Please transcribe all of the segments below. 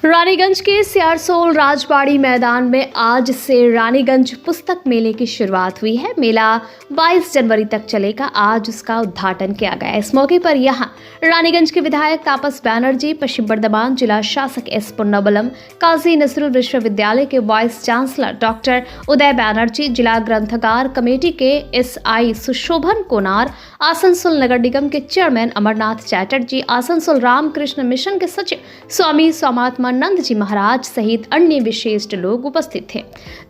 रानीगंज के सियारसोल राजबाड़ी मैदान में आज से रानीगंज पुस्तक मेले की शुरुआत हुई है। मेला 22 जनवरी तक चलेगा। आज उसका उद्घाटन किया गया। इस मौके पर यहां रानीगंज के विधायक तापस बैनर्जी, पश्चिम बर्धमान जिला शासक एस पुन्नाबलम, काजी नजरुल विश्वविद्यालय के वाइस चांसलर डॉक्टर उदय बैनर्जी, जिला ग्रंथगार कमेटी के SI सुशोभन कोनार, आसनसोल नगर निगम के चेयरमैन अमरनाथ चैटर्जी, आसनसोल रामकृष्ण मिशन के सचिव स्वामी सोमात्मानंद जी महाराज सहित अन्य विशिष्ट लोग उपस्थित थे।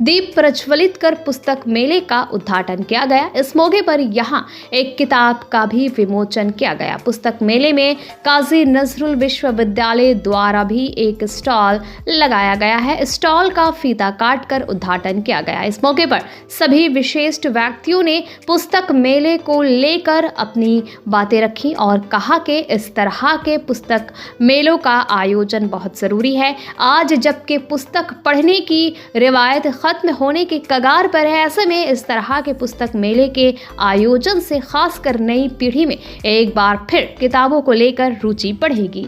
दीप प्रज्वलित कर पुस्तक मेले का उद्घाटन किया गया। इस मौके पर यहां एक किताब का भी विमोचन किया गया। पुस्तक मेले में काजी नजरुल विश्वविद्यालय द्वारा भी एक स्टॉल लगाया गया है। स्टॉल का फीता काटकर उद्घाटन किया गया। इस मौके पर सभी विशिष्ट व्यक्तियों ने पुस्तक मेले को लेकर अपनी बातें रखी और कहा कि इस तरह के पुस्तक मेलों का आयोजन बहुत जरूरी है। आज जबकि पुस्तक पढ़ने की रिवायत खत्म होने के कगार पर है, ऐसे में इस तरह के पुस्तक मेले के आयोजन से खासकर नई पीढ़ी में एक बार फिर किताबों को लेकर रुचि बढ़ेगी।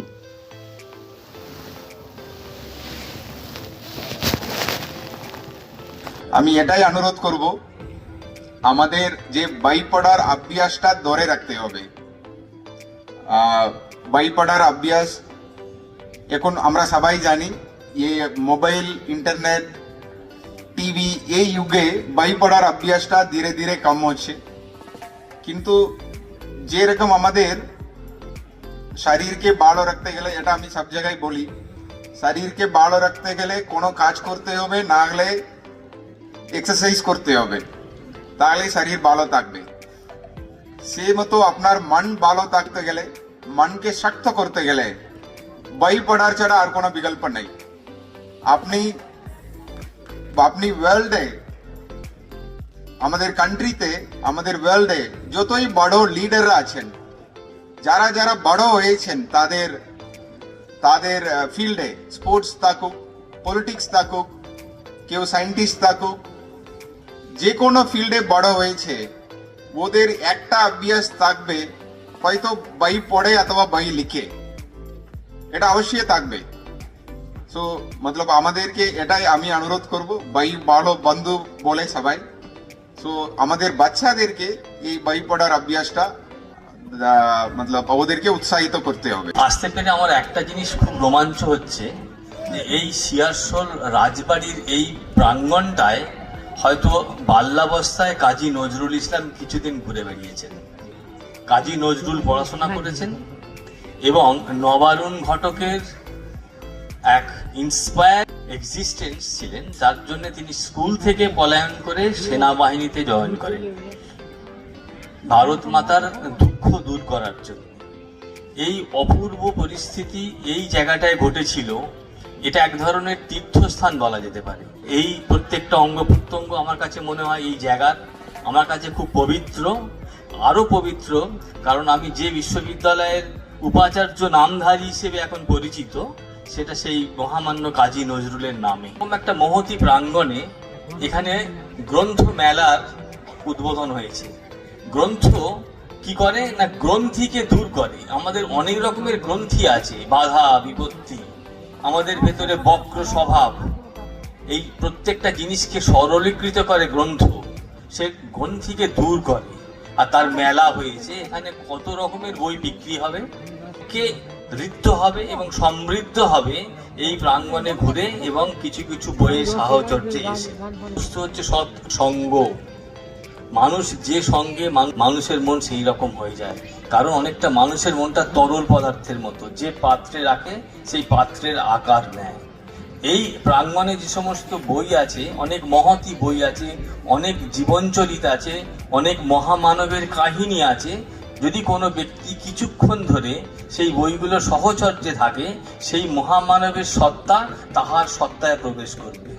আমি এটাই অনুরোধ করব, আমাদের যে বই পড়ার অভ্যাসটা ধরে রাখতে হবে। বই পড়ার অভ্যাস এখন আমরা সবাই জানি, এই মোবাইল, ইন্টারনেট, টিভি এই যুগে বই পড়ার অভ্যাসটা ধীরে ধীরে কম হচ্ছে। কিন্তু যেরকম আমাদের শরীরকে ভালো রাখতে গেলে, এটা আমি সব জায়গায় বলি, শরীরকে ভালো রাখতে গেলে কোনো কাজ করতে হবে, না হলে এক্সারসাইজ করতে হবে, তাহলে শরীর ভালো থাকবে। সে মতো আপনার মন ভালো থাকতে গেলে, মনকে শক্ত করতে গেলে বই পড়ার ছাড়া আর কোনো বিকল্প নেই। আপনি ওয়ার্ল্ডে, আমাদের কান্ট্রিতে, আমাদের ওয়ার্ল্ডে যতই বড় লিডাররা আছেন, যারা যারা বড় হয়েছেন, তাদের ফিল্ডে, স্পোর্টস থাকুক, পলিটিক্স থাকুক, কেউ সায়েন্টিস্ট থাকুক, যে কোনো ফিল্ডে বড় হয়েছে, ওদের একটা অভ্যাস থাকবে, হয়তো বই পড়ে অথবা বই লিখে, এটা অবশ্যই থাকবে। সো মতলব আমাদেরকে এটাই আমি অনুরোধ করব, বই ভালো বন্ধু বলে সবাই। সো আমাদের বাচ্চাদেরকে এই বই পড়ার অভ্যাসটা মতলব ওদেরকে উৎসাহিত করতে হবে। আসতে পেরে আমার একটা জিনিস খুব রোমাঞ্চ হচ্ছে যে এই সিয়ারসোল রাজবাড়ির এই প্রাঙ্গণটায় হয়তো বাল্যাবস্থায় কাজী নজরুল ইসলাম কিছুদিন ঘুরে বেরিয়েছেন। কাজী নজরুল পড়াশোনা করেছেন এবং নবারুণ ঘটকের এক ইন্সপায়ার এক্সিস্টেন্স ছিলেন, যার জন্য তিনি স্কুল থেকে পলায়ন করে সেনাবাহিনীতে জয়েন করেন ভারত মাতার দুঃখ দূর করার জন্য। এই অপূর্ব পরিস্থিতি এই জায়গাটায় ঘটেছিল, এটা এক ধরনের তীর্থস্থান বলা যেতে পারে। এই প্রত্যেকটা অঙ্গ প্রত্যঙ্গ আমার কাছে মনে হয় এই জায়গার আমার কাছে খুব পবিত্র, আরো পবিত্র, কারণ আমি যে বিশ্ববিদ্যালয়ের উপাচার্য নামধারী হিসেবে এখন পরিচিত, সেটা সেই মহামান্য কাজী নজরুলের নামে। একটা মহতী প্রাঙ্গণে এখানে গ্রন্থ মেলার উদ্বোধন হয়েছে। গ্রন্থ কি করে না, গ্রন্থিকে দূর করে। আমাদের অনেক রকমের গ্রন্থি আছে, বাধা বিপত্তি, আমাদের ভেতরে বক্র স্বভাব, এই প্রত্যেকটা জিনিসকে সরলীকৃত করে গ্রন্থ, সে গ্রন্থিকে দূর করে। আর তার মেলা হয়েছে, এখানে কত রকমের বই বিক্রি হবে, কে ঋদ্ধ হবে এবং সমৃদ্ধ হবে এই প্রাঙ্গণে ঘুরে এবং কিছু কিছু বইয়ের সাহচর্যে এসে। হচ্ছে সৎ সঙ্গ। মানুষ যে সঙ্গে, মানুষের মন সেই রকম হয়ে যায়। কারণ অনেকটা মানুষের মনটা তরল পদার্থের মতো, যে পাত্রে রাখে সেই পাত্রের আকার নেয়। এই প্রাঙ্গণে যে সমস্ত বই আছে, অনেক মহতী বই আছে, অনেক জীবনচরিত আছে, অনেক মহামানবের কাহিনী আছে। যদি কোনো ব্যক্তি কিছুক্ষণ ধরে সেই বইগুলো সহচর্যে থাকে, সেই মহামানবের সত্তা তাহার সত্তায় প্রবেশ করবে।